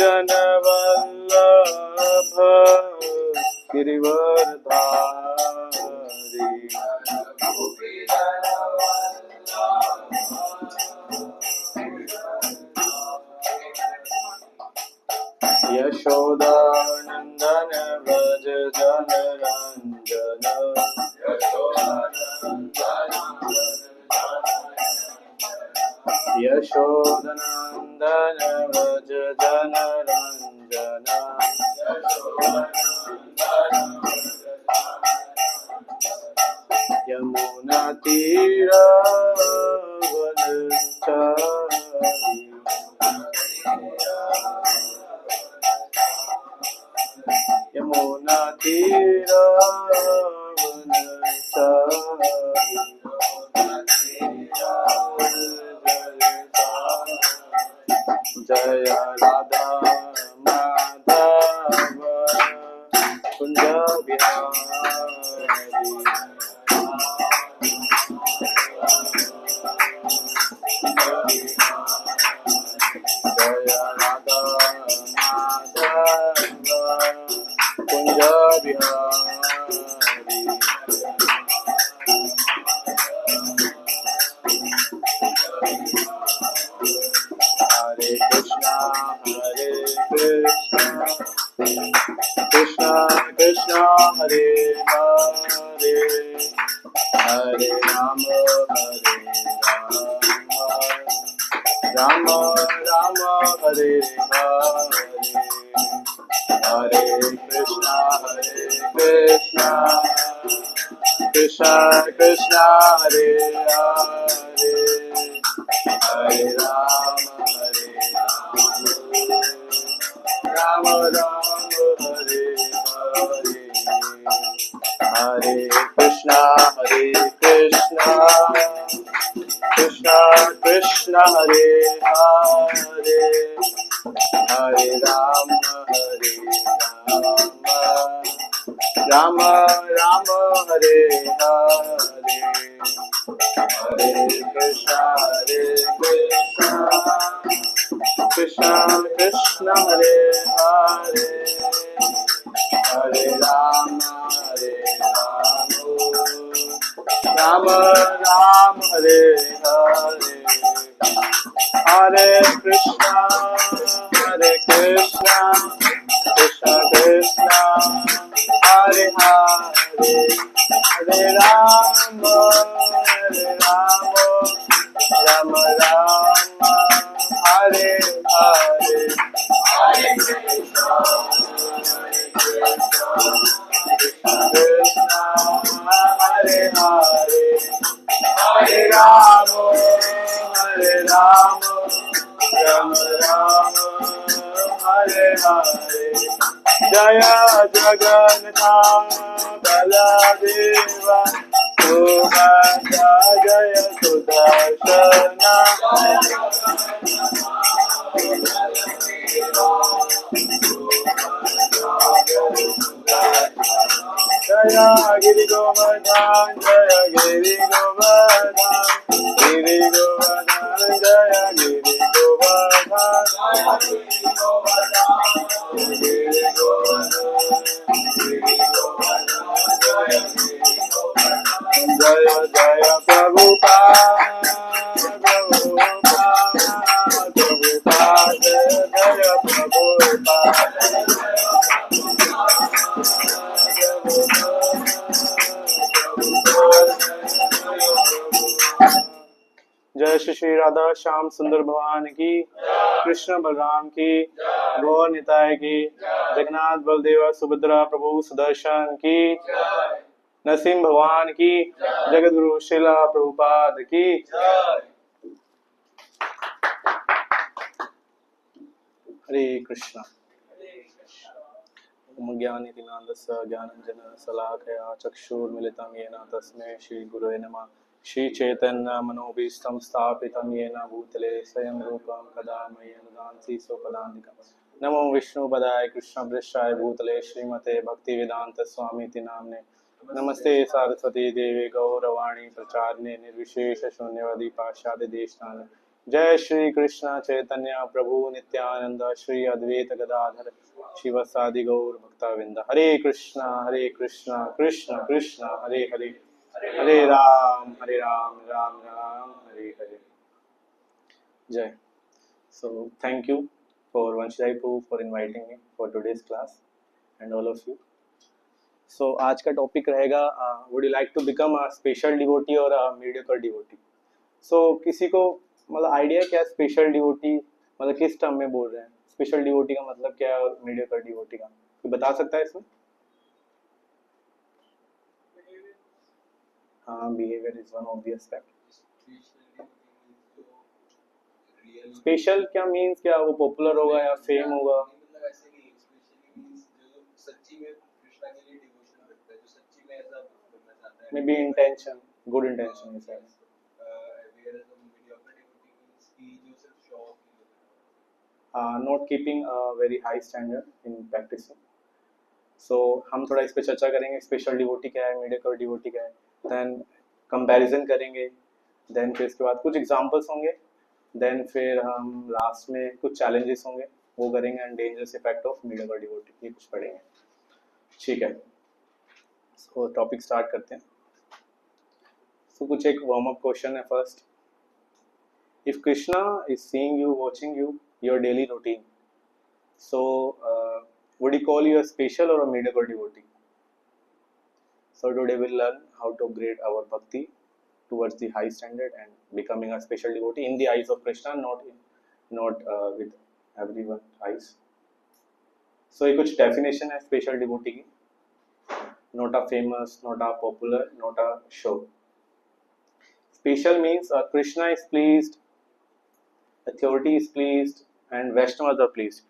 जन वल्लभ गिरिवरधारी। यशोदानंदन व्रज जन रंजन। यशोदानंदन व्रज जन रंजन। यमुना तीर वनचारी। यमुना तीर वनचारी। जय राधा माधव कुंज बिहारी। जय राधा माधव कुंज बिहारी। हरे कृष्णा कृष्णा कृष्णा हरे हरे, हरे राम राम राम हरे हरे, हरे कृष्णा कृष्णा कृष्णा हरे हरे, हरे राम राम राम हरे हरे, हरे कृष्णा कृष्णा कृष्णा हरे हरे, हरे राम राम राम हरे हरे, हरे कृष्णा कृष्णा कृष्णा हरे हरे, हरे राम राम राम हरे हरे, हरे कृष्णा कृष्णा कृष्णा हरे हरे, हरे राम राम राम हरे हरे, हरे कृष्णा कृष्णा हरे हरे, हरे राम राम राम हरे हरे। जय जगन्नाथ बलदेवा सुभद्रा जय सुदर्शना, जय गिरि गोवर्धन जय गिरि गोवर्धन, गिरि गोवर्धन जय गिरि गोवर्धन, गिरि गोवर्धन जय जय प्रभुपाद प्रभुपाद जय प्रभुपाद। जय श्री श्री राधा श्याम सुंदर भगवान की, कृष्ण बलराम की, गौर निताय की, जगन्नाथ बलदेव सुभद्रा प्रभु सुदर्शन की, नरसिंह भगवान की, जगद्गुरु शिला प्रभुपाद की। हरे कृष्णा। ज्ञानितिनान्दस्य ज्ञानञ्जन शलाकया चक्षुर्मिलितं येन तस्मै श्रीगुरवे नमः। श्रीचैतन्यमनोभीष्टं स्थापितं येन भूतले स्वयं रूपं कदा मह्यं ददाति स्वपदान्तिकं। नमो विष्णुपदाय कृष्णपृष्ठाय भूतले श्रीमते भक्तिवेदांत स्वामीति नाम्ने। नमस्ते सारस्वती देवे गौरवाणी प्रचारिणे निर्विशेष शून्यवादी पाश्चात्य देशनाने जय श्री कृष्ण चैतन्य प्रभु नित्यानंद श्री अद्वैत गदाधर शिवसादि गौर भक्तवृंद। हरे कृष्णा कृष्ण कृष्ण हरे हरे, हरे राम राम राम हरे हरे। जय। So thank you for Vanshidai Prabhu for inviting me for today's class and all of you. So आज का टॉपिक रहेगा would you like to become a special devotee or a mediocre devotee? So किसी को मतलब idea क्या special devotee मतलब किस term में बोल रहे हैं? स्पेशल डिवोटी का मतलब क्या है और मीडियोकर डिवोटी का कोई बता सकता है इसमें? हाँ, behaviour is one of the aspect. Special क्या मीन्स, क्या वो पॉपुलर होगा या फेम होगा? May be intention, good intention है। Not keeping a very high standard in practicing. So हम थोड़ा इस पे चर्चा करेंगे, स्पेशल डिवोटी क्या है, मीडियोकर डिवोटी क्या है, देन कंपैरिजन करेंगे, देन फिर इसके बाद कुछ एग्जांपल्स होंगे, देन फिर हम लास्ट में कुछ चैलेंजेस होंगे वो करेंगे, and dangerous effect of mediocre devotee ये कुछ पढ़ेंगे। ठीक है, सो टॉपिक स्टार्ट करते हैं। सो कुछ एक वार्म अप क्वेश्चन है first. If Krishna is seeing you, watching you, your daily routine, so would he call you a special or a mediocre devotee? So today we'll learn how to upgrade our bhakti towards the high standard and becoming a special devotee in the eyes of Krishna, not with everyone's eyes. So ये कुछ definition है special devotee की। Not a famous, not a popular, not a show. Special means Krishna is pleased, authority is pleased, and Vaishnavas are pleased.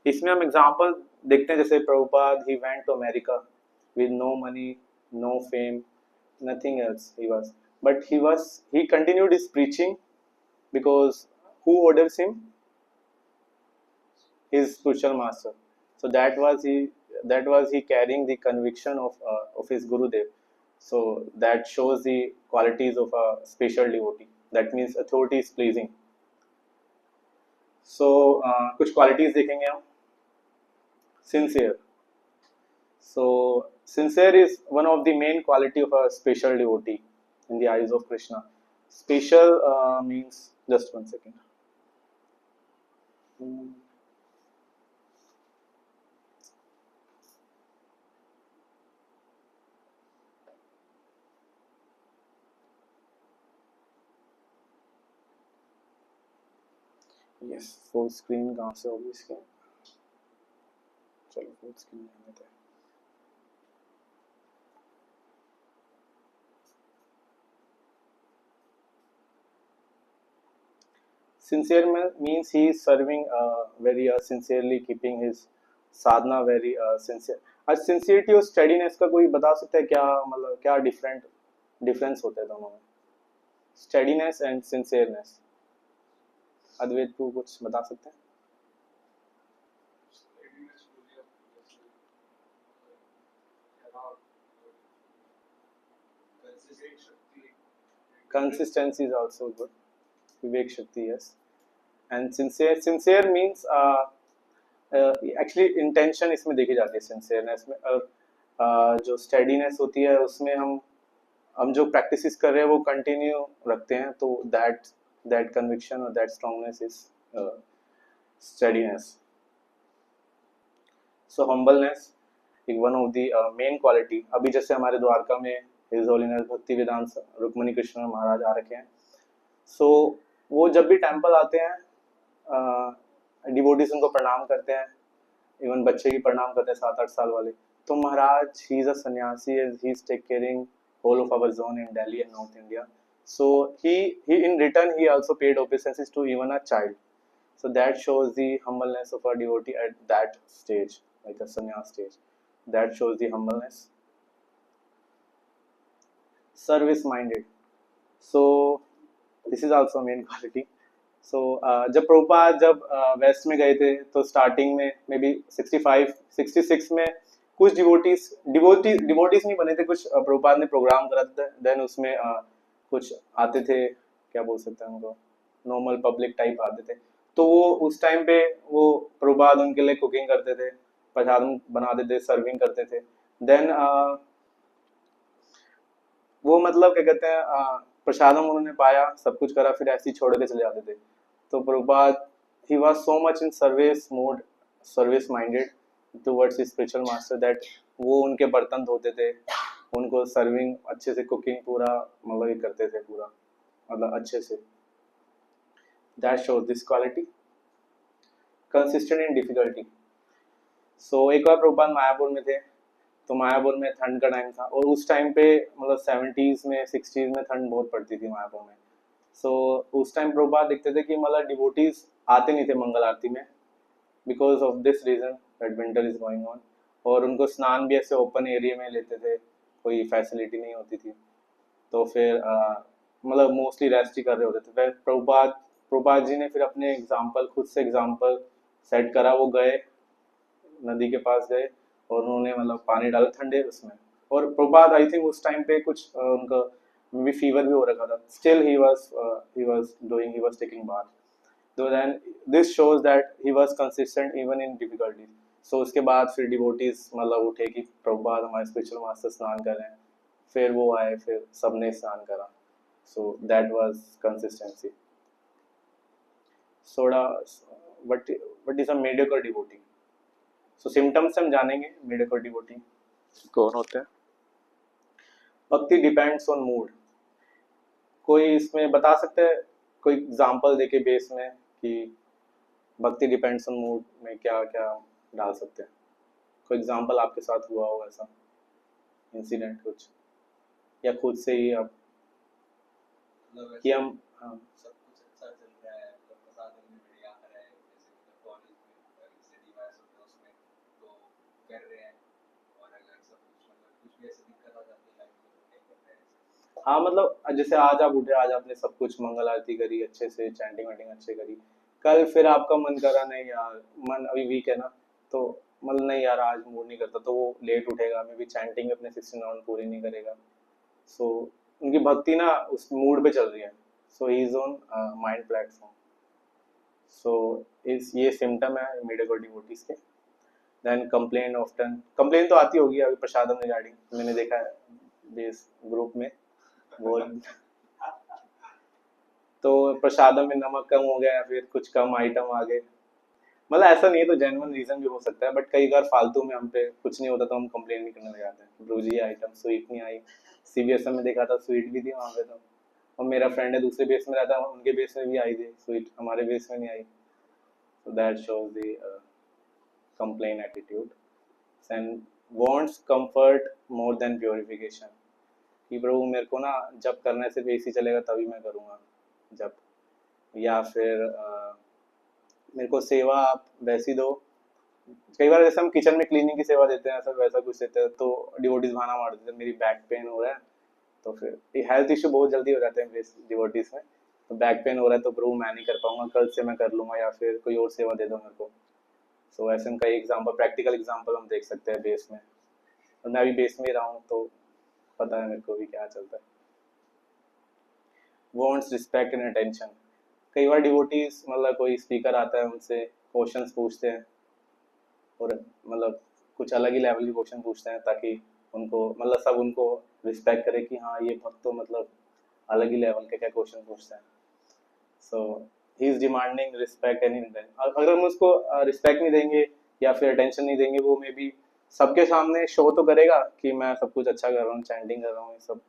इसमें हम example देखते हैं, जैसे Prabhupada he went to America with no money, no fame, nothing else he was, but he continued his preaching because who orders him? His spiritual master. So that was he carrying the conviction of his Gurudev. So that shows the qualities of a special devotee. That means authority is pleasing. So कुछ qualities देखेंगे हम। Sincere. So sincere is one of the main quality of a special devotee in the eyes of Krishna. Special means, just one second. Yes, full screen कहाँ से होगी इसकी? चलो full screen में लेते हैं। Sincere means he is serving very sincerely, keeping his sadhana very sincere. आज sincerity और steadiness का कोई बता सकता है क्या, मतलब क्या difference होता है दोनों में? Steadiness and sincereness. अद्वैत को कुछ बता सकते हैं? Consistency is also good. Vivek Shakti, yes. And sincere means actually intention इसमें देखी जाती है sincereness में, और जो steadiness होती है उसमें हम जो practices कर रहे हैं वो continue रखते हैं, तो that conviction or that strongness is steadiness. So humbleness is one of the main quality. अभी जैसे हमारे द्वारका में His Holiness भक्ति वेदांत रुक्मणी कृष्ण महाराज आ रखे हैं, so वो जब भी टेम्पल आते हैं डिवोटीज उनको प्रणाम करते हैं, इवन बच्चे भी प्रणाम करते हैं 7-8 साल वाले, तो महाराज ही is a sannyasi, he is take caring whole of our zone in Delhi and North India, so he in return he also paid obeisances to even a child. So that shows the humbleness of a devotee at that stage, like a sannyas stage. That shows the humbleness. Service minded. So this is also main quality. So जब Prabhupada waste में गए थे तो starting में may be 65-66 में कुछ devotees नहीं बने थे, कुछ प्रभुपाद ने प्रोग्राम करा था, देन उसमें कुछ आते थे, क्या बोल सकते हैं उनको, नॉर्मल पब्लिक टाइप आते थे, तो वो उस टाइम पे वो प्रभुपाद उनके लिए कुकिंग करते थे, प्रसाद बनाते थे, सर्विंग करते थे। देन वो मतलब क्या कहते हैं प्रसादम उन्होंने पाया, सब कुछ करा, फिर ऐसे ही छोड़ के चले जाते थे। तो Prabhupada he was so much in service mode, service minded towards his spiritual master, that वो उनके बर्तन धोते थे, उनको सर्विंग अच्छे से, कुकिंग पूरा मतलब ये करते थे पूरा मतलब अच्छे से। That shows this quality consistent in difficulty. So एक बार प्रभुपाद मायापुर में थे, तो मायापुर में ठंड का टाइम था, और उस टाइम पे मतलब 70s में 60s में ठंड बहुत पड़ती थी मायापुर में। सो उस टाइम प्रभुपाद देखते थे कि मतलब डिवोटीज आते नहीं थे मंगल आरती में, because of this reason that winter is going on, और उनको स्नान भी ऐसे ओपन एरिया में लेते थे, कोई फैसिलिटी नहीं होती थी। तो फिर मतलब मोस्टली रेस्ट ही कर रहे होते थे। फिर प्रभुपाद जी ने फिर अपने एग्जाम्पल, खुद से एग्जाम्पल सेट करा। वो गए, नदी के पास गए, और उन्होंने मतलब पानी डाला ठंडे उसमें। और प्रभुपाद आई थिंक उस टाइम पे कुछ उनका भी फीवर भी हो रखा था, still he was taking bath. तो then this shows that he was consistent even in difficulties. So उसके बाद फिर डिवोटीज मतलब उठे कि प्रभुपाद हमारे स्पिरिचुअल मास्टर स्नान कर रहे हैं, फिर वो आए, फिर सबने स्नान करा। सो that was consistency. Soda what is a mediocre devotee. So symptoms हम जानेंगे मीडियोकर डिवोटी कौन होते हैं। भक्ति डिपेंड्स ऑन मूड। कोई इसमें बता सकते हैं कोई एग्जांपल देके बेस में कि भक्ति डिपेंड्स ऑन मूड में क्या क्या डाल सकते हैं? कोई एग्जांपल आपके साथ हुआ हो ऐसा इंसिडेंट कुछ, या खुद से ही आप कि हम हाँ सब कुछ अच्छा चल रहा है, मतलब प्रसाद में बढ़िया आ रहा है, जैसे मतलब कॉलेज में स्टडी वाइज होता है उसमें तो कर रहे हैं, और अगर सब कुछ मतलब कुछ भी ऐसी दिक्कत आ जाती है लाइफ में तो नहीं कर रहे हैं। हाँ, मतलब जैसे आज आप उठे, आज आपने सब कुछ मंगल आरती करी अच्छे से, चैंटिंग वाइटिंग अच्छे करी, कल फिर आपका मन करा नहीं यार, मन अभी वीक है ना, तो मतलब नहीं यार आज मूड नहीं करता, तो वो लेट उठेगा, मे बी चैंटिंग अपने 16 राउंड पूरी नहीं करेगा। सो उनकी भक्ति ना उस मूड पे चल रही है, so he is on mind platform. So इस ये सिम्टम है मीडियोकर डिवोटीज के। देन कंप्लेन ऑफ्टन, कंप्लेन तो आती होगी अभी प्रसादम रिगार्डिंग, मैंने देखा है बेस ग्रुप में वो तो प्रसादम में नमक कम हो गया, फिर कुछ कम आइटम आ गए, मतलब ऐसा नहीं है, तो जेन्युइन रीजन भी हो सकता है, बट कई बार फालतू में हम पे कुछ नहीं होता तो हम कंप्लेन भी करने लग जाते हैं, ब्रोजी आइटम स्वीट नहीं आई। सीबीएसएम में देखा था स्वीट भी थी वहाँ पे, तो और मेरा फ्रेंड है दूसरे बेस में रहता है, उनके बेस में भी आई थी स्वीट, हमारे बेस में नहीं आई। so that shows the complaint attitude and wants comfort more than purification, कि प्रभु मेरे को ना जब करने से बेसी चलेगा तभी मैं करूँगा जब, या फिर मेरे को सेवा आप वैसी दो। कई बार जैसे हम किचन में क्लीनिंग की सेवा देते हैं, ऐसा वैसा कुछ देते हैं, तो डिवोटीज बहाना मार देते हैं मेरी बैक पेन हो रहा है, तो फिर ये हेल्थ इशू बहुत जल्दी हो जाते हैं डिवोटीज में, तो बैक पेन हो रहा है तो प्रभु मैं नहीं कर पाऊंगा, कल से मैं कर लूंगा, या फिर कोई और सेवा दे दो मेरे को। सो ऐसे कई एग्जाम्पल, प्रैक्टिकल एग्जाम्पल हम देख सकते हैं बेस में, और मैं अभी बेस में ही रहा हूँ तो पता है मेरे को भी क्या चलता है। Wants respect and attention. कई बार डिवोटीज मतलब कोई स्पीकर आता है, उनसे क्वेश्चंस पूछते हैं, और मतलब कुछ अलग ही लेवल के क्वेश्चन पूछते हैं, ताकि उनको मतलब सब उनको रिस्पेक्ट करे कि हाँ ये भक्त तो मतलब अलग ही लेवल के क्या क्वेश्चन पूछते हैं। So he is demanding respect and अगर हम उसको रिस्पेक्ट नहीं देंगे या फिर अटेंशन नहीं देंगे, वो मे बी सबके सामने शो तो करेगा कि मैं सब कुछ अच्छा कर रहा हूँ, चैंटिंग कर रहा हूँ, ये सब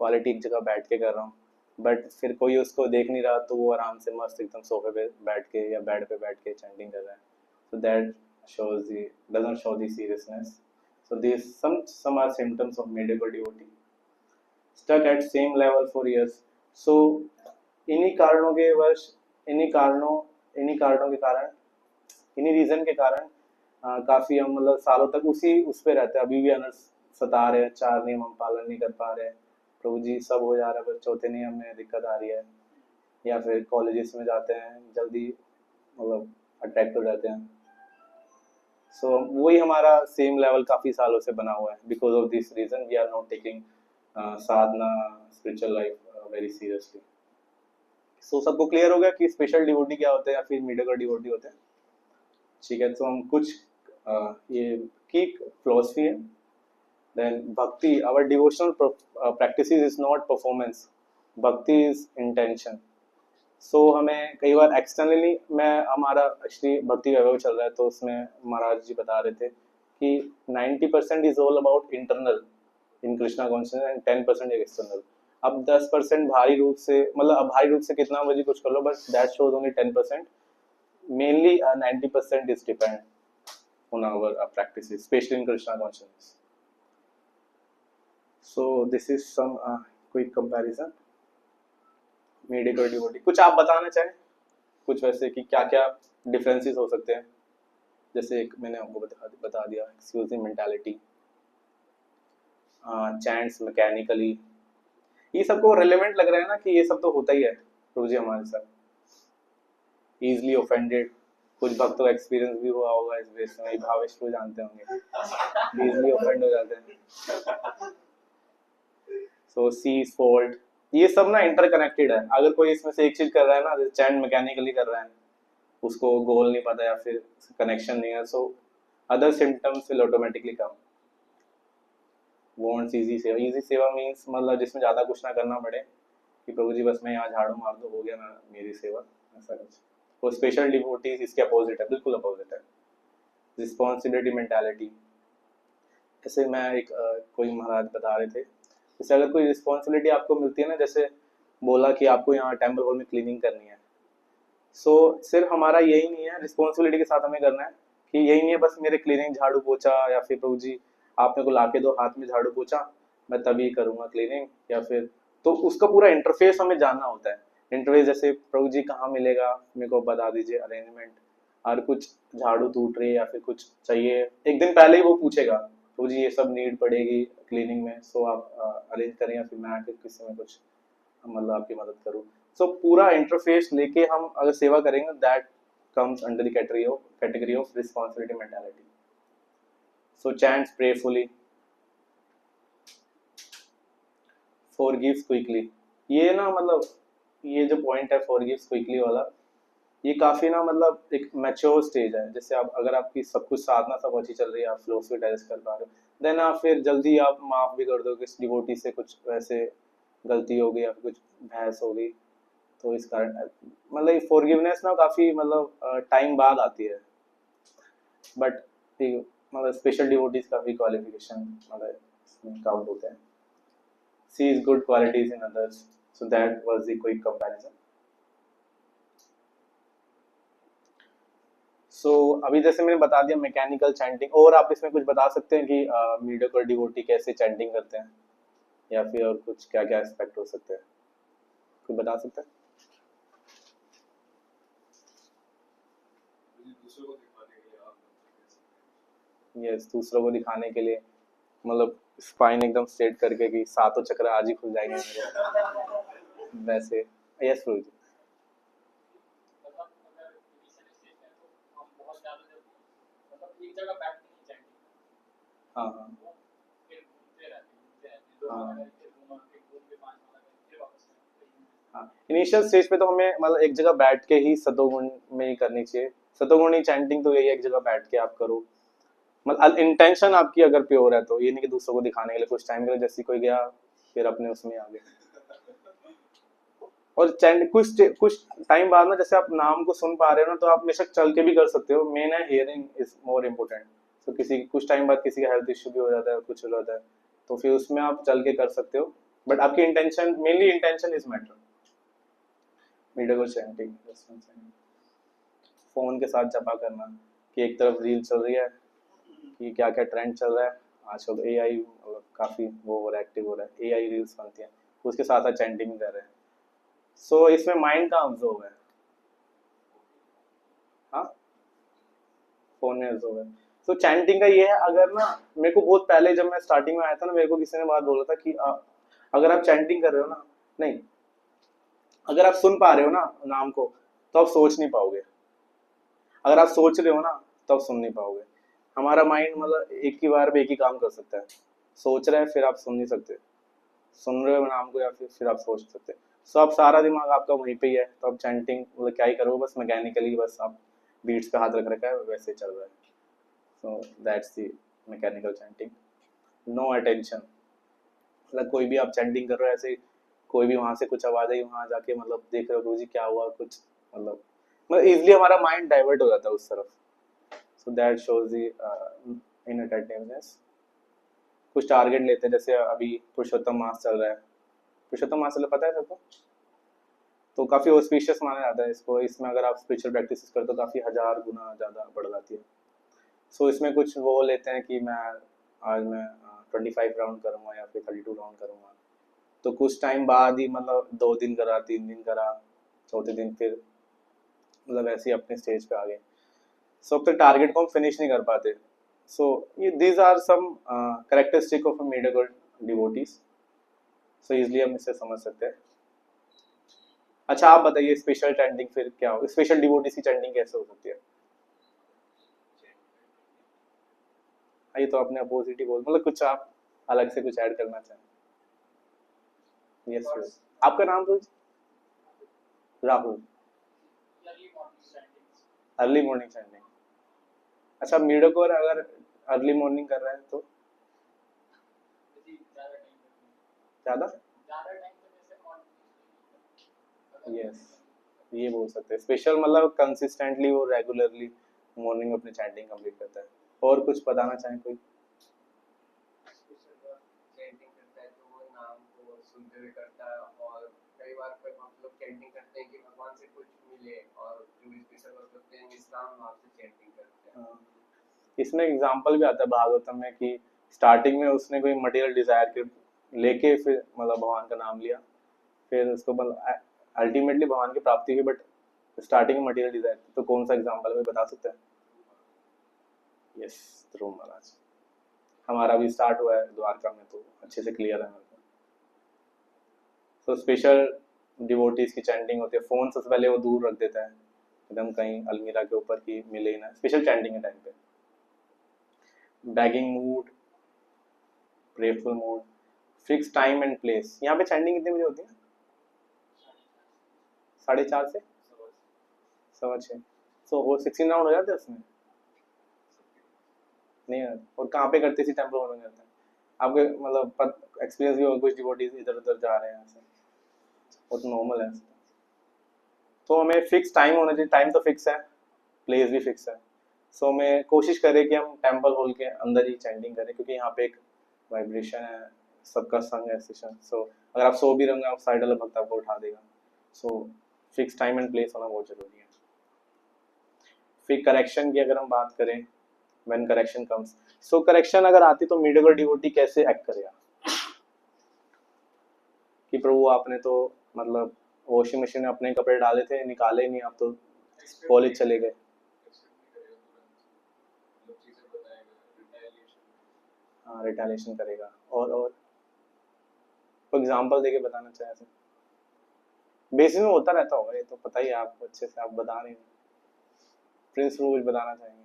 क्वालिटी एक जगह बैठ के कर रहा हूँ, बट फिर कोई उसको देख नहीं रहा, तो वो आराम से मस्त एकदम सोफे पे बैठ के या बेड पे बैठ के चैंटिंग कर रहा है। So that shows the doesn't show the seriousness. So these some are symptoms of mediocre devotee. Stuck at same level for years. So इन्हीं कारणों के वर्ष, इन्हीं कारणों के कारण, इन्हीं रीजन के कारण काफी हम मतलब सालों तक उसी उस पे रहते हैं, अभी भी अनर्स सता रहे हैं, 4 नियम हम पालन नहीं कर पा रहे हैं, प्रभु जी सब हो जा रहा है, बस चौथे नियम में दिक्कत आ रही है, या फिर कॉलेजेस में जाते हैं जल्दी मतलब अट्रैक्ट हो जाते हैं। सो वही हमारा सेम लेवल काफी सालों से बना हुआ है, because of this reason we are not taking sadhana spiritual life very seriously. So सबको क्लियर हो गया कि स्पेशल डिवोटी क्या होते हैं या फिर मीडियोकर डिवोटी होते हैं। ठीक है, तो हम कुछ ये की फिलोसफी है। Then bhakti, our devotional practices is not performance, bhakti is intention. So हमें कई बार एक्सटर्नली, मैं हमारा एक्चुअली भक्ति वैभव चल रहा है तो उसमें महाराज जी बता रहे थे कि 90% is all about internal in Krishna consciousness and 10% external. अब 10% भारी रूप से, मतलब अब भारी रूप से कितना मर्जी कुछ कर लो, but that shows only 10%। Mainly 90% is depend on our practices, especially in Krishna consciousness. So this is some quick comparison. Mediocre devotee. कुछ आप बताना चाहें, कुछ वैसे कि क्या क्या डिफरेंसेस हो सकते हैं? जैसे एक मैंने आपको बता दिया, एक्सक्लूसिव मेंटालिटी, चैंट्स मैकेनिकली, ये सबको रेलेवेंट लग रहा है ना कि ये सब तो होता ही है प्रभु जी हमारे साथ। ईजिली ऑफेंडेड, कुछ भक्तों का एक्सपीरियंस भी हुआ होगा इस बेस में, भावेश को जानते होंगे, इजिली ऑफेंड हो जाते हैं। सो सीज फॉल्ट, ये सब ना इंटरकनेक्टेड है। अगर कोई इसमें से एक चीज कर रहा है ना, चैंट मैकेनिकली कर रहा है, उसको गोल नहीं पता या फिर कनेक्शन नहीं है, so other symptoms will automatically come. Wants easy सेवा, इजी सेवा मींस मतलब जिसमें ज्यादा कुछ ना करना पड़े, कि प्रभु जी बस मैं यहाँ झाड़ू मार दो, हो गया ना मेरी सेवा, ऐसा कुछ। वो स्पेशल डिवोटीज इसके अपोजिट है, बिल्कुल अपोजिट है। रिस्पॉन्सिबिलिटी मेंटालिटी, जैसे मैं एक कोई महाराज बता रहे थे, जैसे अगर कोई रिस्पॉन्सिबिलिटी आपको मिलती है ना, जैसे बोला कि आपको यहाँ टेम्पल हॉल में क्लीनिंग करनी है, सो सिर्फ हमारा यही नहीं है, रिस्पॉन्सिबिलिटी के साथ हमें करना है कि यही नहीं है बस मेरे क्लीनिंग झाड़ू पोछा, या फिर प्रभु जी आप मेरे को लाके दो हाथ में झाड़ू पोछा, मैं तभी करूँगा क्लीनिंग, या फिर तो उसका पूरा इंटरफेस हमें जानना होता है। इंटरफेस जैसे प्रभु जी कहाँ मिलेगा मेरे को बता दीजिए, अरेंजमेंट, और कुछ झाड़ू टूट रही है या फिर कुछ चाहिए, एक दिन पहले ही वो पूछेगा प्रभु जी ये सब नीड पड़ेगी क्लीनिंग में, सो आप अरेंज करें, या फिर मैं आके किसी में कुछ मतलब आपकी मदद करूँ। सो पूरा इंटरफेस लेके हम अगर सेवा करेंगे, that comes under the category of responsibility mentality. So chants prayerfully, forgives quickly. ये ना मतलब ये जो पॉइंट है forgives quickly वाला, ये काफी ना मतलब एक मैच्योर स्टेज है। जैसे आप अगर आपकी सब कुछ साधना सब अच्छी चल रही है, आप फिलोसफी डाइजेस्ट कर पा रहे हो, देन आप फिर जल्दी आप माफ भी कर दो कि डिवोटी से कुछ वैसे गलती हो गई या कुछ बहस हो गई, तो इस कारण मतलब फॉरगिवनेस ना काफी मतलब टाइम बाद आती है, बट मतलब स्पेशल डिवोटीज का भी क्वालिफिकेशन मतलब इसमें काउंट होता है। Sees good qualities in others, so that was the quick comparison. So अभी जैसे मैंने बता दिया मैकेनिकल चैंटिंग, और आप इसमें कुछ बता सकते हैं कि मीडियोकर डिवोटी कैसे चैंटिंग करते हैं, या फिर और कुछ क्या क्या एस्पेक्ट हो सकते हैं, कोई बता सकता है? यस, दूसरों को दिखाने के लिए, मतलब स्पाइन एकदम स्ट्रेट करके कि सातों चक्र आज ही खुल जाएंगे मेरे, वैसे। यस प्रभु जी। हाँ हाँ हाँ, इनिशियल स्टेज पे तो हमें मतलब एक जगह बैठ के ही सतोगुण में ही करनी चाहिए। सतोगुणी चैंटिंग तो यही है, एक जगह बैठ के आप करो, मतलब इंटेंशन आपकी अगर प्योर है तो, ये नहीं कि दूसरों को दिखाने के लिए कुछ टाइम के लिए जैसे कोई गया फिर अपने उसमें आ गए। और चैंट कुछ टाइम बाद ना, जैसे आप नाम को सुन पा रहे हो ना, तो आप बेशक चल के भी कर सकते हो, मेन है हियरिंग इज मोर इम्पोर्टेंट। तो किसी कुछ टाइम बाद किसी का हेल्थ इश्यू भी हो जाता है, कुछ हो जाता है, तो फिर उसमें आप चल के कर सकते हो, बट आपकी intention, mainly intention is matter. Mediocre chanting, phone के साथ जपा करना, कि एक तरफ रील चल रही है कि क्या क्या ट्रेंड चल रहा है आजकल, एआई काफी वो हो रहा है, एक्टिव हो रहा है, एआई रील्स बनती हैं, उसके साथ साथ चैंटिंग कर रहे हैं। सो इसमें माइंड का ऑब्जर्व है, हाँ फोन में ऑब्जर्व है। सो चैंटिंग का ये है, अगर ना मेरे को बहुत पहले जब मैं स्टार्टिंग में आया था ना, मेरे को किसी ने बात बोला था कि अगर आप चैंटिंग कर रहे हो ना, नहीं, अगर आप सुन पा रहे हो ना नाम को, तो आप सोच नहीं पाओगे, अगर आप सोच रहे हो ना तो आप सुन नहीं पाओगे। हमारा माइंड मतलब एक ही बार में एक ही काम कर सकता है, सोच रहे हैं फिर आप सुन नहीं सकते, सुन रहे हो नाम को या फिर आप सोच सकते। सो अब सारा दिमाग आपका वहीं पे ही है, तो अब चैंटिंग मतलब क्या ही करो, बस मैकेनिकली बस आप बीट्स पे हाथ रख रखा है वैसे चल रहा है। So that's the mechanical chanting, no attention. मतलब कोई भी आप चैंटिंग कर रहे हो ऐसे, कोई भी वहां से कुछ आवाज आई वहां जाके मतलब देख रहे हो गुरुजी क्या हुआ कुछ, मतलब इजिली हमारा माइंड डाइवर्ट हो जाता है उस तरफ। So that shows the inattentiveness. कुछ टारगेट लेते हैं, जैसे अभी पुरुषोत्तम मास चल रहा है, पुरुषोत्तम मास चल पता है सबको, तो काफी ऑस्पिशियस माना जाता है इसको। इसमें अगर आप स्पिरिचुअल प्रैक्टिस करो तो काफी 1000 गुना ज्यादा बढ़ जाती है। सो इसमें कुछ वो लेते हैं कि मैं आज मैं 25 राउंड करूंगा या फिर 32 राउंड करूंगा, तो कुछ टाइम बाद ही मतलब 2 दिन करा, 3 दिन करा, चौथे दिन फिर मतलब ऐसे ही अपने स्टेज पे आ गए। सो अब तक टारगेट को हम फिनिश नहीं कर पाते। सो ये these are some characteristic of a mediocre devotees. So easily हम इसे समझ सकते हैं। अच्छा आप बताइए स्पेशल चैंटिंग फिर क्या हो, स्पेशल डिवोटीज की चैंटिंग कैसे हो सकती है? ये तो अपने अपोजिट ही बोल, मतलब कुछ आप अलग से कुछ ऐड करना चाहें? यस, आपका नाम तो राहुल। Early morning chanting. अच्छा मीडियोकर अगर अर्ली मॉर्निंग कर रहा है तो ज्यादा, यस ये बोल सकते हैं स्पेशल, मतलब कंसिस्टेंटली वो रेगुलरली मॉर्निंग अपनी चैंटिंग कंप्लीट करता है। और कुछ बताना चाहें कोई? चैंटिंग करता है तो वो नाम को सुनते हुए करता है, और कई बार पर हम लोग चैंटिंग करते हैं कि भगवान से कुछ मिले, और जो भी स्पेशल वर्क करते हैं इस्लाम वहाँ से चैंटिंग करते हैं। इसमें एग्जांपल भी आता है भागवतम में कि स्टार्टिंग में उसने कोई मटेरियल डिजायर के लेके फिर मतलब भगवान का नाम लिया, फिर उसको मतलब अल्टीमेटली भगवान की प्राप्ति हुई, बट स्टार्टिंग में मटेरियल डिजायर। तो कौन सा एग्जांपल है बता सकते हैं? यस, ध्रुव महाराज। हमारा भी स्टार्ट हुआ है द्वारका में, तो अच्छे से क्लियर है मेरे को। तो स्पेशल डिवोटीज की चैंटिंग होती है, फोन सबसे पहले वो दूर रख देता है एकदम कहीं अलमीरा के ऊपर की मिले ही ना, स्पेशल चैंटिंग के टाइम पे। Bagging mood, prayerful mood, fix time and place. यहाँ पे चैंटिंग कितने बजे होती है? 4:30 से 6:15। सो वो 16 राउंड हो जाते हैं उसमें? नहीं यार, और कहाँ पे करते? इसी टेम्पल में करते हैं? आपके मतलब एक्सपीरियंस भी हो कुछ डिवोटीज इधर उधर जा रहे हैं ऐसे? वो तो नॉर्मल है। तो हमें फिक्स टाइम होना चाहिए, टाइम तो फिक्स है, प्लेस भी फिक्स है। सो हमें कोशिश करें कि हम टेम्पल हॉल के अंदर ही चैंटिंग करें, क्योंकि यहाँ पे एक वाइब्रेशन है, सबका संग है सेशन। सो अगर आप सो भी रहेंगे आप साइड वाला भक्त आपको उठा देगा। So fix time and place होना बहुत जरूरी है। फिर करेक्शन की अगर हम बात करें, when correction comes, so correction अगर आती तो मीडियोकर डिवोटी कैसे एक्ट करेगा? कि प्रभु आपने तो मतलब वॉशिंग मशीन में अपने कपड़े डाले थे, निकाले नहीं, आप तो कॉलेज चले गए। हाँ रिटेलिएशन करेगा। और एग्जांपल देके बताना चाहे ऐसे? बेसिस में होता रहता होगा, ये तो पता ही है आपको अच्छे से, आप बता नहीं रहे। प्रिंस रूल बताना चाहेंगे?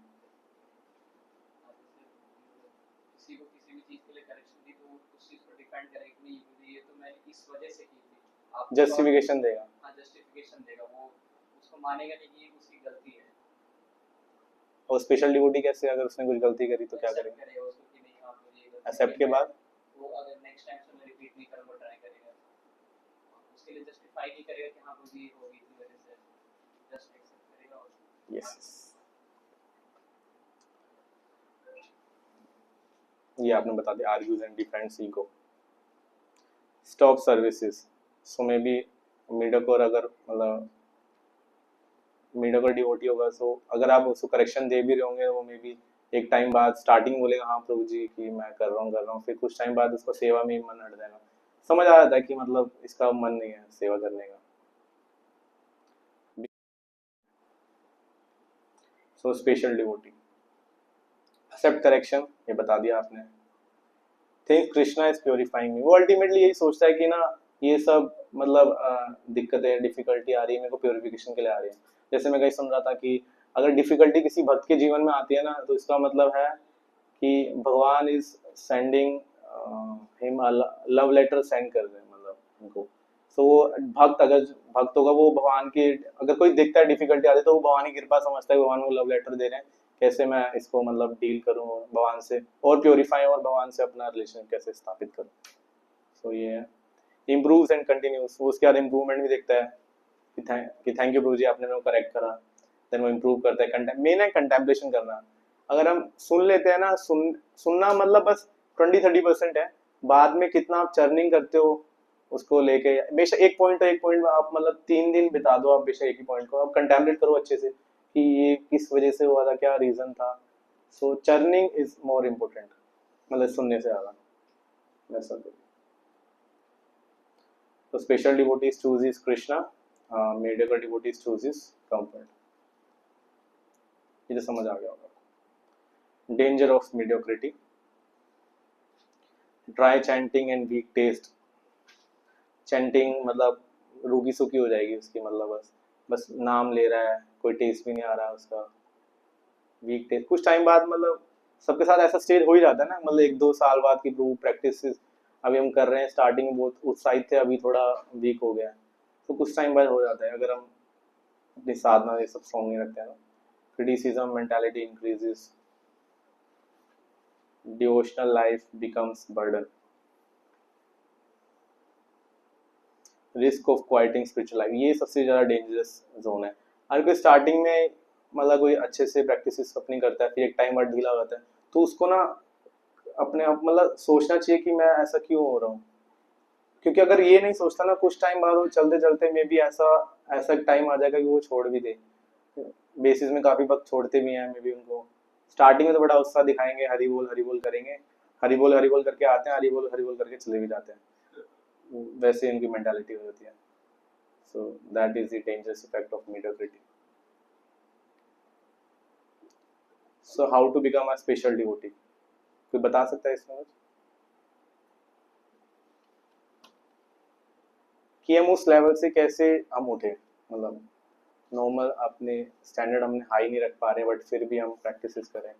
किसी को किसी भी चीज के लिए करेक्शन दी तो उस चीज पर डिपेंड करेगा कि नहीं मुझे ये तो मैंने इस वजह से की थी, आप जस्टिफिकेशन देगा। हाँ जस्टिफिकेशन देगा, वो उसको मानेगा नहीं कि ये उसकी गलती है। और स्पेशल डिवोटी कैसे, अगर उसने कुछ गलती करी तो क्या करेगा? करेगा उसको कि नहीं हाँ मुझे ये गलती एक्सेप्ट के बाद वो अगर नेक्स्ट टाइम से मैं रिपीट नहीं करूंगा ट्राई करेगा, उसके लिए जस्टिफाई नहीं करेगा कि हाँ मुझे ये होगी इस वजह से, जस्ट एक्सेप्ट करेगा। यस, ये आपने बता दिया। Argues and defends ego, stop services. So may be mediocre अगर मतलब मीडियोकर डिवोटी होगा, सो अगर आप उसको करेक्शन दे भी रहे होंगे, वो मे बी एक टाइम बाद स्टार्टिंग बोलेगा हाँ प्रभु जी कि मैं कर रहा हूँ, फिर कुछ टाइम बाद उसको सेवा में ही मन हट जाएगा, समझ आ जाता है कि मतलब इसका मन नहीं है सेवा करने का। So special devotee accept correction, ये बता दिया आपने। Think Krishna is purifying me, वो अल्टीमेटली यही सोचता है कि ना ये सब मतलब दिक्कतें डिफिकल्टी आ रही है मेरे को प्योरिफिकेशन के लिए आ रही है। जैसे मैं कहीं सुन रहा था कि अगर डिफिकल्टी किसी भक्त के जीवन में आती है ना, तो इसका मतलब है कि भगवान is sending him love letter send कर रहे हैं मतलब उनको। तो वो भक्त, अगर भक्त होगा वो भगवान की, अगर कोई देखता है डिफिकल्टी आती है तो वो भगवान की कृपा समझता है, भगवान को लव लेटर दे रहे हैं, कैसे मैं इसको मतलब डील करूं भगवान से और प्योरीफाई, और भगवान से अपना रिलेशन कैसे स्थापित करूं। सो ये है इम्प्रूव्स एंड कंटिन्यूस, वो उसके बाद इम्प्रूवमेंट भी देखता है कि थैंक यू प्रभु जी आपने मेरे को करेक्ट करा, देन वो इम्प्रूव करता है। मेन है कंटेम्पलेशन करना। अगर हम सुन लेते हैं ना, सुनना मतलब बस 20-30% है, बाद में कितना आप चर्निंग करते हो उसको लेके, बेशक एक पॉइंट आप मतलब 3 दिन बिता दो आप बेशक एक ही पॉइंट को, आप कंटेम्पलेट करो अच्छे से कि ये किस वजह से हुआ था, क्या रीजन था। सो चर्निंग इज मोर इम्पोर्टेंट, मतलब सुनने से ज्यादा वैसा। तो special devotees chooses Krishna, mediocre devotees chooses comfort। ये तो समझ आ गया होगा। Danger of mediocrity, try chanting and weak taste. Chanting मतलब रूकी सूखी हो जाएगी उसकी, मतलब बस बस नाम ले रहा है, कोई टेस्ट भी नहीं आ रहा है उसका। वीक टेस्ट कुछ टाइम बाद, मतलब सबके साथ ऐसा स्टेज हो ही जाता है ना, मतलब 1-2 साल बाद की प्रभु प्रैक्टिस अभी हम कर रहे हैं, स्टार्टिंग में बहुत उत्साहित थे, अभी थोड़ा वीक हो गया, तो कुछ टाइम बाद हो जाता है अगर हम अपनी साधना ये सब स्ट्रॉन्ग नहीं रखते हैं ना। Criticism mentality increases, devotional life becomes burden, risk of quitting spiritual life, ये सबसे ज़्यादा डेंजरस जोन है। अगर कोई स्टार्टिंग में मतलब कोई अच्छे से प्रैक्टिस अपनी करता है, फिर एक टाइम बाद ढीला हो जाता है, तो उसको ना अपने आप मतलब सोचना चाहिए कि मैं ऐसा क्यों हो रहा हूँ। क्योंकि अगर ये नहीं सोचता ना, कुछ टाइम बाद वो चलते चलते मे भी ऐसा ऐसा टाइम आ जाएगा कि वो छोड़ भी दे। बेसिस में काफी वक्त छोड़ते भी हैं मे भी, उनको स्टार्टिंग में तो बड़ा उत्साह दिखाएंगे, हरी बोल करेंगे, हरी बोल करके आते हैं, हरी बोल करके चले भी जाते हैं, वैसे इनकी मेंटालिटी हो जाती है। So that is the dangerous effect of mediocrity। So how to become a special devotee, कोई बता सकता है इसमें कुछ? कि हम उस लेवल से कैसे हम उठे, मतलब नॉर्मल अपने स्टैंडर्ड हमने हाई नहीं रख पा रहे बट फिर भी हम प्रैक्टिसेस करें।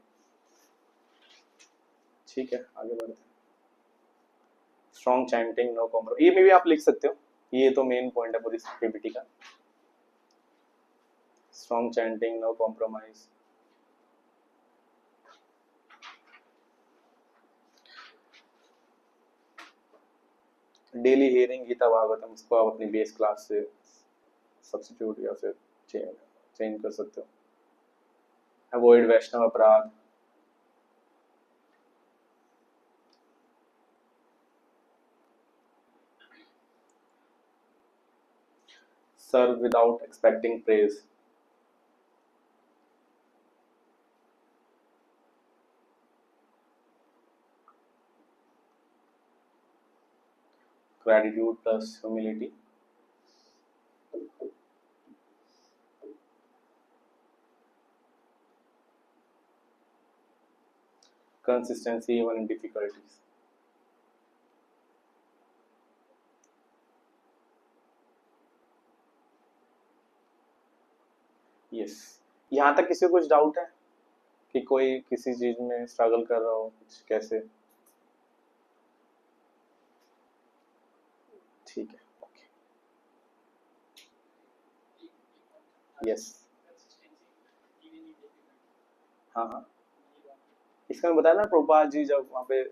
ठीक है आगे बढ़ते हैं। स्ट्रॉन्ग चैंटिंग नो कॉम्प्रोमाइज, ये में भी आप लिख सकते हो, ये तो मेन पॉइंट है पूरी पीपीटी का। Strong chanting no compromise, daily hearing Gita Bhagavatam, इसको आप अपनी बेस क्लास से सब्स्टिट्यूट या फिर चेंज कर सकते हो। अवॉइड वैष्णव अपराध, serve without expecting praise, gratitude plus humility, consistency even in difficulties। Yes, यहाँ तक किसी को कुछ डाउट है कि कोई किसी चीज में स्ट्रगल कर रहा हो कुछ कैसे? ठीक है ओके यस हाँ हाँ, इसका मैं बताया ना, प्रभुपाद जी जब वहाँ पे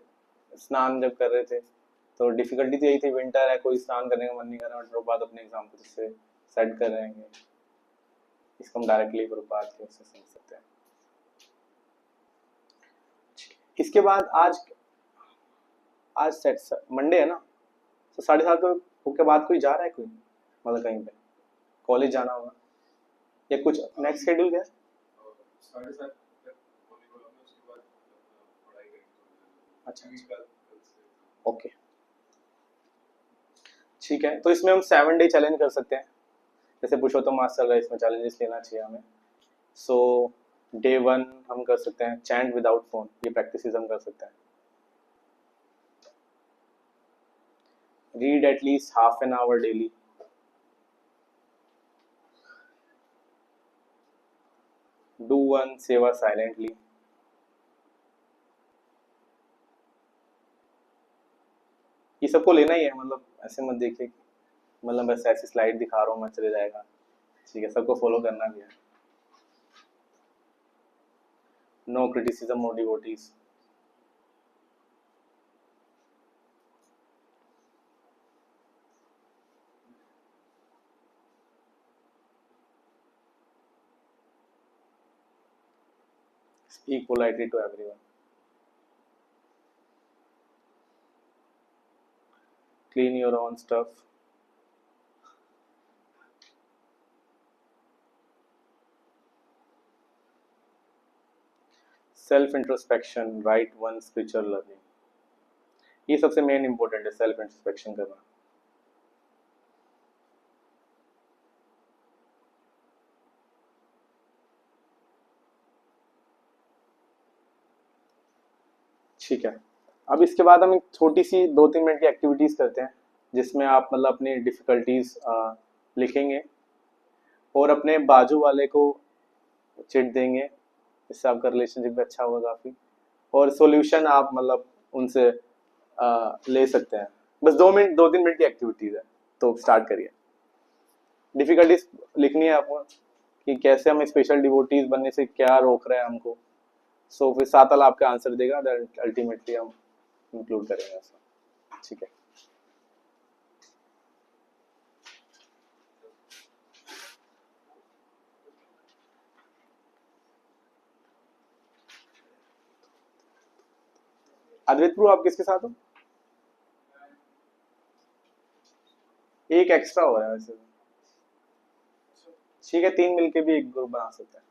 स्नान जब कर रहे थे तो डिफिकल्टी तो यही थी, विंटर है, कोई स्नान करने का मन नहीं कर रहा, बट प्रभुपाद अपने एग्जाम्पल से सेट कर रहे हैं। इसको हम डायरेक्टली प्रभुपाद के उससे समझ सकते हैं। इसके बाद आज आज सेट मंडे है ना, तो 7:30 के बाद कोई जा रहा है कोई, मतलब कहीं पे कॉलेज जाना होगा या कुछ नेक्स्ट शेड्यूल क्या है? 7:30 तक वॉलीबॉल में, उसके बाद पढ़ाई करेंगे। अच्छा ओके ठीक है, तो इसमें हम 7 डे चैलेंज कर सकते हैं, जैसे पुरुषोत्तम मास चल रहा है, इसमें चैलेंजेस लेना चाहिए हमें। सो डे 1 हम कर सकते हैं चैंट विदाउट फोन, ये प्रैक्टिस हम कर सकते हैं। Read at least half an hour daily, do 1 सेवा साइलेंटली, ये सबको लेना ही है, मतलब ऐसे मत देखिए मतलब बस ऐसी स्लाइड दिखा रहा हूँ मैं, चले जाएगा। ठीक है, सबको फॉलो करना भी है। नो क्रिटिसिज्म और devotees. Speak politely to everyone. Clean your own stuff. Self introspection, right one spiritual learning, ये सबसे मेन इंपॉर्टेंट है, सेल्फ इंट्रोस्पेक्शन करना। ठीक है, अब इसके बाद हम एक छोटी सी 2-3 मिनट की एक्टिविटीज करते हैं, जिसमें आप मतलब अपनी डिफिकल्टीज लिखेंगे और अपने बाजू वाले को चिट देंगे, इससे आपका रिलेशनशिप भी अच्छा होगा काफी, और सॉल्यूशन आप मतलब उनसे ले सकते हैं। बस 2-3 मिनट की एक्टिविटीज है, तो स्टार्ट करिए। डिफिकल्टीज लिखनी है आपको कि कैसे हम स्पेशल डिवोटीज बनने से क्या रोक रहा है हमको। सो फिर सातल आपका आंसर देगा, दैट अल्टीमेटली हम इंक्लूड करेंगे ऐसा। ठीक है, अद्वैत प्रभु आप किसके साथ हो? एक एक्स्ट्रा हो रहा है वैसे। ठीक है, 3 मिलके भी एक ग्रुप बना सकते हैं।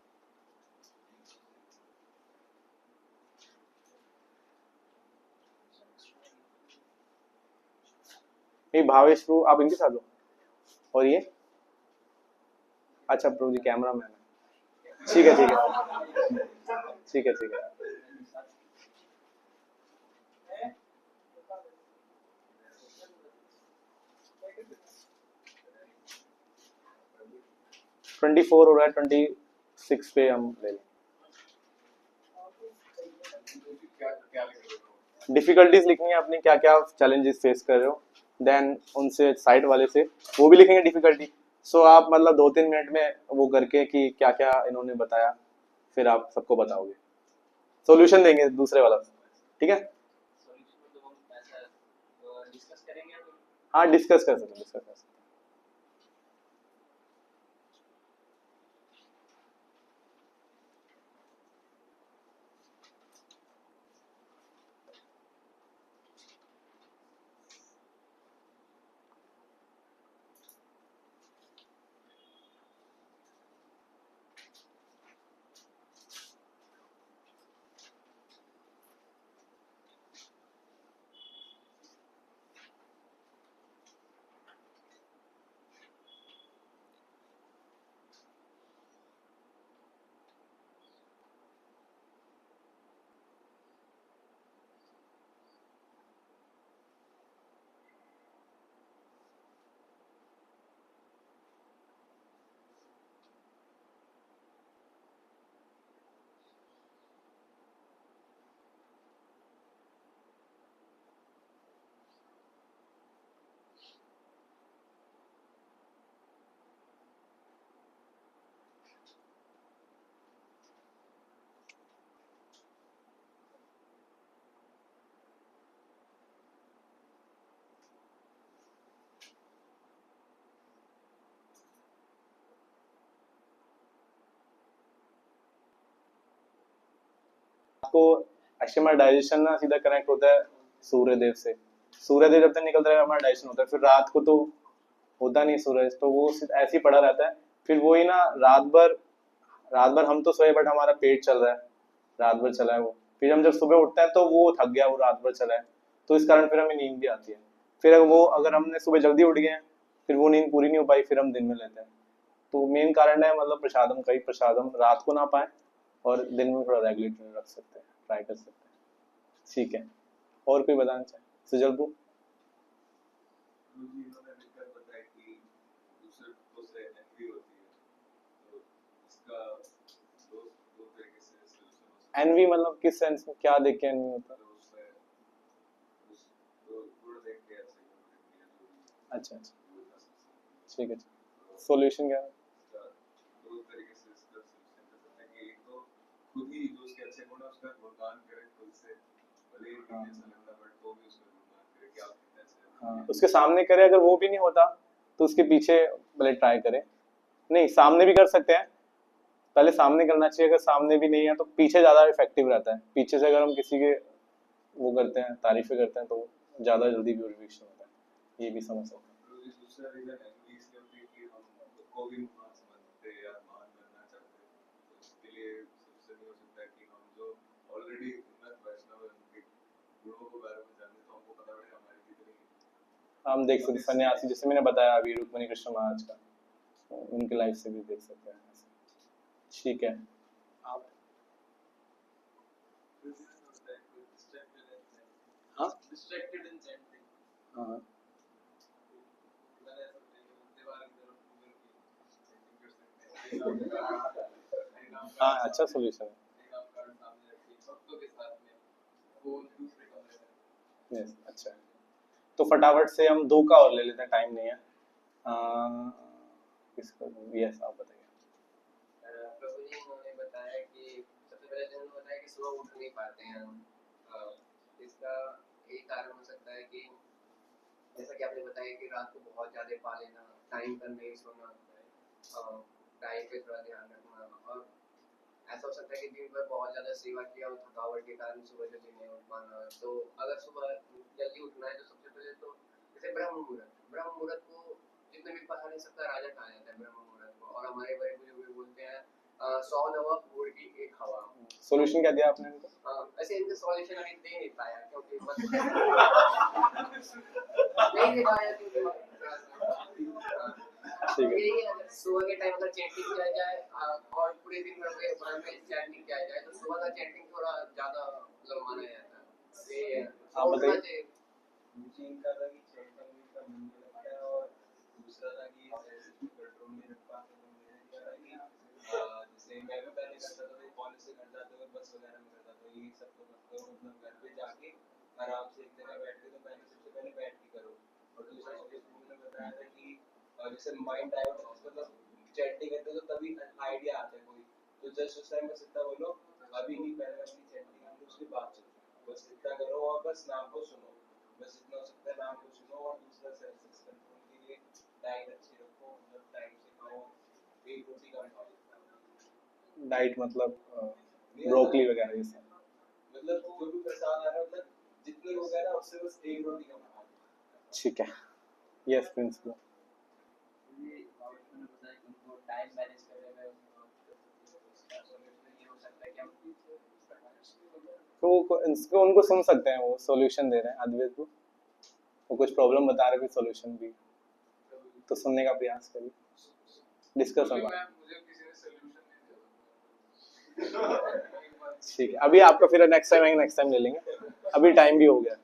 नहीं, भावेश प्रभु आप इनके साथ हो, और ये अच्छा प्रभु जी कैमरा मैन है। ठीक है ठीक है ठीक है ठीक है। ट्वेंटी 24 हो रहा है, 26 पे हम ले लें। डिफिकल्टीज लिखनी है अपनी, क्या क्या चैलेंजेस फेस कर रहे हो, देन उनसे साइड वाले से वो भी लिखेंगे डिफिकल्टी। सो आप मतलब 2-3 मिनट में वो करके कि क्या क्या इन्होंने बताया, फिर आप सबको बताओगे, सॉल्यूशन देंगे दूसरे वाला। ठीक है, सॉल्यूशन तो हम ऐसा डिस्कस करेंगे या फिर हाँ डिस्कस कर सकते हैं, डिस्कस कर सकते हैं। आपको एक्चुअली डाइजेशन ना सीधा कनेक्ट होता है सूर्य देव से। सूर्य देव जब तक निकलता है हमारा डाइजेशन होता है, फिर रात को तो होता नहीं सूरज, तो वो ऐसे ही पड़ा रहता है। फिर वही ना रात भर हम तो सोए बट हमारा पेट चल रहा है, रात भर चला है वो। फिर हम जब सुबह उठते हैं तो वो थक गया, वो रात भर चला है, तो इस कारण फिर हमें नींद भी आती है। फिर अगर हमने सुबह जल्दी उठ गए फिर वो नींद पूरी नहीं हो पाई, फिर हम दिन में लेते हैं। तो मेन कारण है मतलब प्रसादम का ही, प्रसादम रात को ना पाए और दिन में थोड़ा रेगुलेटर रख सकते हैं, ट्राई कर सकते हैं। ठीक है, और कोई बताना चाहे? सुजल ब्रो। इन्होंने लिखकर बताया कि दूसरे को से एनवी होती है, तो इसका दो तरीके से सॉल्यूशन हो सकता है। एनवी मतलब किस सेंस में, क्या देख के एनवी होता है? तो उससे गुण देख के ऐसे गुण देख लिया जो भी अच्छा अच्छा, वो बता सकते ठीक है, सॉल्यूशन क्या है? दो तरीके से इसका सॉल्यूशन कर सकते हैं कि एक तो खुद ही जो उसके अच्छे गुण है उसका गुणगान करे खुद से, भले ही हाँ। जैसा लग रहा है बट तो भी उसका गुणगान करे कि आप कितने अच्छे हैं। हाँ, उसके सामने करे, अगर वो भी नहीं होता तो उसके पीछे पहले ट्राई करें। नहीं, सामने भी कर सकते हैं, पहले सामने करना चाहिए। अगर सामने भी नहीं है तो पीछे ज़्यादा इफेक्टिव रहता है। पीछे से अगर हम किसी के वो करते हैं, तारीफें करते हैं, तो ज़्यादा जल्दी प्यूरिफिकेशन होता है। ये भी समझ सकते हैं। तो ये दूसरा रीजन है कि इसलिए होती है कि हम खुद को भी महान समझते हैं या महान बनना चाहते हैं, तो इसके लिए सबसे नहीं हो सकता है कि हम जो ऑलरेडी उन्नत वैष्णव हैं उनके गुणों के बारे में जाने तो हमको पता पड़ेगा हमारी कितनी हम देख सकते हैं सन्यासी, जैसे मैंने बताया अभी रुक्मिणी कृष्ण महाराज का, तो उनकी लाइफ से भी देख सकते हैं। ठीक है, आप हाँ डिस्ट्रैक्टेड इन चैंटिंग। हाँ मैंने ऐसा दीवार की तरफ गूगल की चैंटिंग कर सकते हैं। हाँ, अच्छा सोल्यूशन है। एक आप कार्ड सामने रखिए भक्तों के साथ में वो दूसरे कमरे में। यस, अच्छा है। तो फटाफट से हम 2 का और ले लेते हैं, टाइम नहीं है। किसको? यस, आप बताइए। प्रभु जी उन्होंने बताया कि सबसे पहले तो उन्होंने बताया कि सुबह उठ नहीं पाते हैं हम। इसका एक कारण हो सकता है कि जैसा कि आपने बताया कि रात को बहुत ज़्यादा पा लेना, टाइम पर नहीं सोना, टाइम पे थोड़ा ध्यान रखना, और ऐसा हो सकता है कि दिन भर बहुत ज़्यादा सेवा किया और थकावट के कारण सुबह जल्दी नहीं उठ पाना। तो अगर सुबह जल्दी उठना है तो सबसे पहले तो जैसे ब्रह्म मुहूर्त को जितने भी पढ़ा नहीं सकता राजा कहा जाता है ब्रह्म मुहूर्त को, और हमारे बड़े बुजुर्ग भी बोलते हैं 100 नवा गुड़ की एक हवा। सॉल्यूशन क्या दिया आपने इनको? ऐसे इनका सॉल्यूशन अभी दे नहीं पाया क्योंकि बस नहीं दे पाया क्योंकि ठीक है। यही है, अगर सुबह के टाइम अगर चैंटिंग किया जाए और पूरे दिन भर में चैंटिंग किया जाए तो सुबह का चैंटिंग थोड़ा ज्यादा मतलब माना जाता है। ये आप उठना बताइए। चाहिए। मुझे इनका था कि चैंटिंग का मन नहीं लगता है और दूसरा था कि सेल्फ कंट्रोल नहीं रख पाते, तो मैंने क्या था कि जैसे मैं भी पहले करता था तो कॉलेज से घर जाते हुए बस वगैरह में करता था, ये सब तो करता हूँ मतलब घर पे जाके आराम से एक जगह बैठ के, तो मैंने सबसे पहले बैठ के करो। और दूसरा सजेशन मैंने बताया था कि जैसे माइंड डाइवर्ट मतलब चैटिंग करते हो तो तभी आइडिया आता है कोई, तो जस्ट उस टाइम बस इतना बोलो अभी नहीं, पहले अपनी चैटिंग कर लो उसके बाद चलो, बस इतना करो और बस नाम को सुनो, बस इतना हो सकता है नाम को सुनो। और दूसरा सेल्फ कंट्रोल के लिए डाइट अच्छी रखो, मतलब टाइम से खाओ, एक रोटी कम खाओ। डाइट मतलब ब्रोकली वगैरह ये सब? मतलब जो भी प्रसाद आ रहा है मतलब जितने हो गया ना उससे बस एक रोटी कम खाओ। ठीक है। Yes principle. ये मैंने बताया कि उनको टाइम मैनेज करने में सॉल्यूशन ये हो सकता है कि हम तो इसको उनको सुन सकते हैं, वो सॉल्यूशन दे रहे हैं अद्वैत को, वो कुछ प्रॉब्लम बता रहे थे, सॉल्यूशन भी तो सुनने का प्रयास करिए, डिस्कस होगा। मुझे किसी ने सॉल्यूशन नहीं दिया। ठीक है, अभी आपका फिर नेक्स्ट टाइम ले लेंगे, अभी टाइम भी हो गया।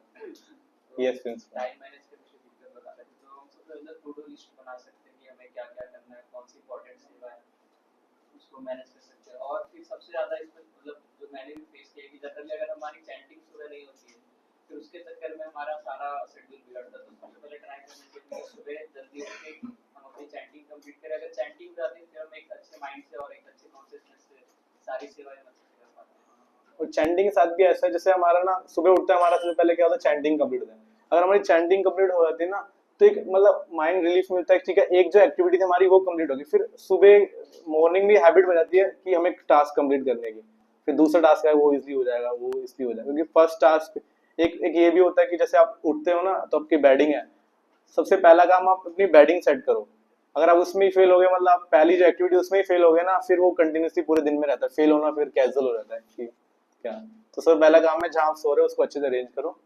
Yes principal. टाइम मैनेज के विषय में बता रहे थे, तो हम सबसे पहले टू डू लिस्ट बना सकते हैं कि हमें क्या क्या करना है, कौन सी इंपॉर्टेंट सेवा है, उसको मैनेज कर सकते हैं। और फिर सबसे ज़्यादा इसमें मतलब जो मैंने भी फेस किया कि जनरली अगर हमारी चैंटिंग सुबह नहीं होती है फिर उसके चक्कर में हमारा सारा शेड्यूल बिगड़ता है। तो सबसे पहले ट्राई करना चाहिए कि सुबह जल्दी उठ के हम अपनी चैंटिंग कंप्लीट करें। अगर चैंटिंग हो जाती है फिर हम एक अच्छे माइंड से और एक अच्छे कॉन्शियसनेस से सारी सेवाएं अच्छे से कर पाते हैं। और चैंटिंग के साथ भी ऐसा है, जैसे हमारा ना सुबह उठते हैं, हमारा सबसे पहले क्या होता है, चैंटिंग कंप्लीट होता है। अगर हमारी चैंटिंग कंप्लीट हो जाती है ना तो एक मतलब माइंड रिलीफ मिलता है, ठीक है, एक जो एक्टिविटी थी हमारी वो कंप्लीट होगी, फिर सुबह मॉर्निंग में हैबिट बन जाती है कि हमें टास्क कंप्लीट करने की, फिर दूसरा टास्क है वो इजीली हो जाएगा, वो इसलिए हो जाएगा क्योंकि फर्स्ट टास्क एक ये भी होता है कि जैसे आप उठते हो ना तो आपकी बेडिंग है, सबसे पहला काम आप अपनी बेडिंग सेट करो। अगर आप उसमें ही फेल हो गए, मतलब आप पहली जो एक्टिविटी उसमें ही फेल हो गए ना, फिर वो कंटिन्यूसली पूरे दिन में रहता है, फेल होना फिर कैजुअल हो जाता है कि क्या। तो सबसे पहला काम है जहाँ आप सो रहे हो उसको अच्छे से अरेंज करो,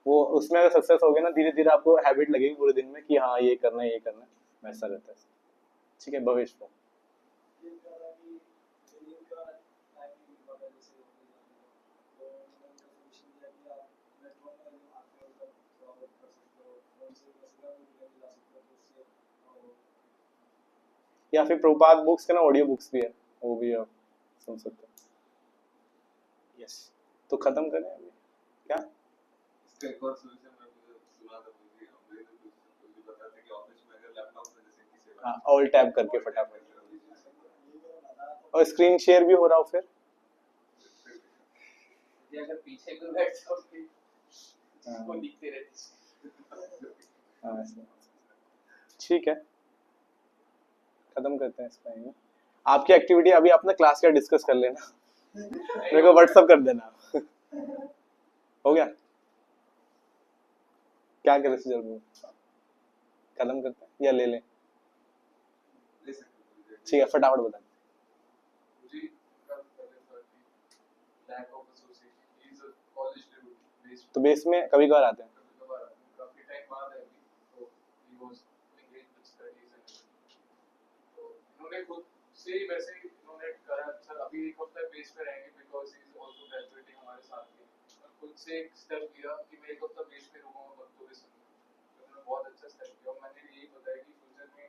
वो उसमें अगर सक्सेस हो गया ना धीरे धीरे आपको हैबिट लगेगी पूरे दिन में कि हाँ ये करना है ये करना है, वैसा रहता है। ठीक है भविष्य को या फिर प्रभुपाद बुक्स के ना ऑडियो बुक्स भी है, वो भी आप सुन सकते हो। यस, तो खत्म करें अभी क्या? इसका एक और सॉल्यूशन मैं मुझे सुना था, मुझे हमने तो कुछ बताते कि ऑफिस में अगर लैपटॉप में जैसे किसी हाँ ऑल टैप करके फटाफट, और स्क्रीन शेयर भी हो रहा हो फिर। ये अगर पीछे कोई बैठ जाओ फिर हाँ। वो दिखते रहते हाँ ऐसे। ठीक है, खत्म करते हैं इसका यहीं। आपकी एक्टिविटी अभी अपना क्लास का डिस्कस कर लेना, मेरे को व्हाट्सअप कर देना। हो गया, क्या करें सर, खत्म करते हैं या ले लें? ले सकते हो। ठीक है फटाफट बता। मुझे कल पहले था कि lack of association, he is a college based, तो बेस में कभी कभार आते हैं। कभी-कभार काफी टाइम बाद है अभी, तो he was engaged with studies and everything. तो इन्होंने खुद से ही वैसे ही इन्होंने करा, सर अभी एक हफ्ता बेस में रहेंगे because he is also graduating हमारे साथ में, और खुद से एक स्टेप लिया कि मैं एक हफ्ता बेस में रुकूंगा बच्चों के संग। तो उन्होंने बहुत अच्छा स्टेप लिया, और मैंने भी यही बताया कि फ्यूचर में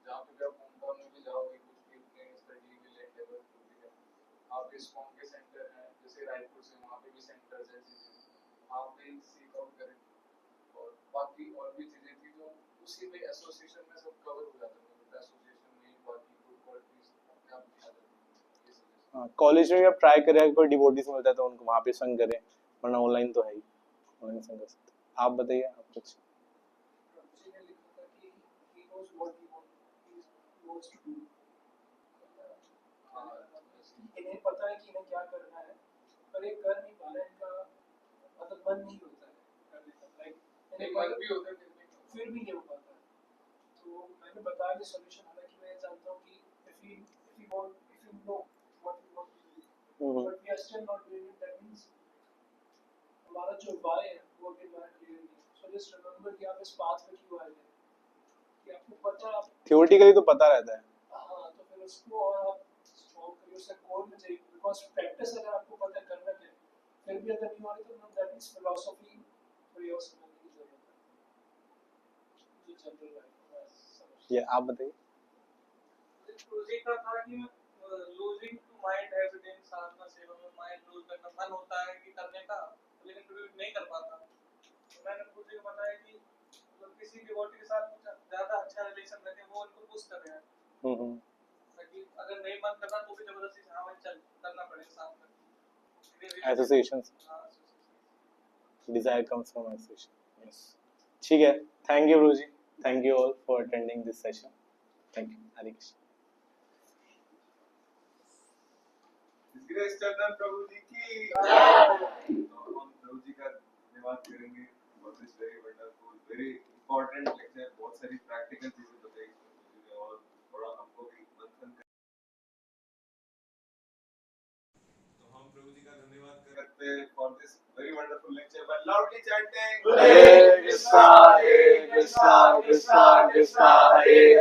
जहाँ पे भी आप होम टाउन में भी जाओगे, कुछ भी अपने स्टडी के लिए लेवल आप इस कॉम के सेंटर हैं, जैसे रायपुर से वहाँ पे भी सेंटर्स हैं, चीज़ें वहाँ पे सीक आउट करें, और बाकी और भी चीज़ें थी जो उसी में एसोसिएशन में सब कवर हो जाता है, एसोसिएशन में बाकी गुड क्वालिटीज अपने आप आ जाती है, ये सजेशन। हाँ कॉलेज में भी आप ट्राई करें, अगर कोई डिवोटीज मिलता है तो उनको वहाँ पे संग करें, वरना ऑनलाइन तो है ही, ऑनलाइन संग कर सकते हैं। आप बताइए आप कुछ। प्रभु ने लिखा था कि he knows what he wants to do, इन्हें पता है कि इन्हें क्या करना है, पर ये कर नहीं पा रहे, इनका मतलब मन नहीं होता है करने का, लाइक इन्हें मन भी होता है फिर भी नहीं हो पाता है। तो मैंने बताया कि सॉल्यूशन, हालांकि मैं जानता हूँ कि if you know what you want to do, but we are still not doing it, that means हमारा जो why है वो भी हमारा clear नहीं है। So just remember कि आप इस path पे क्यों आए हैं, कि आपको पता, आप थियोरेटिकली तो पता रहता है। हाँ, तो फिर उसको और आप स्ट्रॉन्ग करिए, उससे कोर में जाइए, बिकॉज प्रैक्टिस अगर आपको पता करना है, फिर भी अगर नहीं हो रही तो दैट मींस फिलॉसफी थोड़ी और समझने की जरूरत है, जो जनरल लाइफ में समझ। ये आप बताइए। प्रोजेक्ट का था कि लूजिंग टू माइंड एविडेंस साधना सेवा में माइंड लूज करना, मन होता है कि करने का लेकिन फिर भी नहीं कर पाता। तो मैंने प्रोजेक्ट बताया कि मतलब किसी डिवोटी के साथ कुछ ज्यादा अच्छा रिलेशन रखे, वो उनको पुश कर रहे हैं ताकि अगर नहीं मन करना तो भी जबरदस्ती से हाँ भाई चल करना पड़ेगा साथ में। एसोसिएशंस, हाँ, desire comes from association. Yes. ठीक है, thank you Guruji, thank you all for attending this session. Thank you. Hare Krishna. Grace Chandan Prabhu ji की जय। तो हम प्रभु जी का धन्यवाद करेंगे, बहुत is very wonderful, very important lecture, बहुत सारी प्रैक्टिकल चीजें बताई प्रभु जी ने, और थोड़ा हमको भी मंथन कर। तो हम प्रभु जी का धन्यवाद करते हैं for this very wonderful lecture by loudly chanting Hare Krishna, Hare Krishna, Krishna Krishna, Hare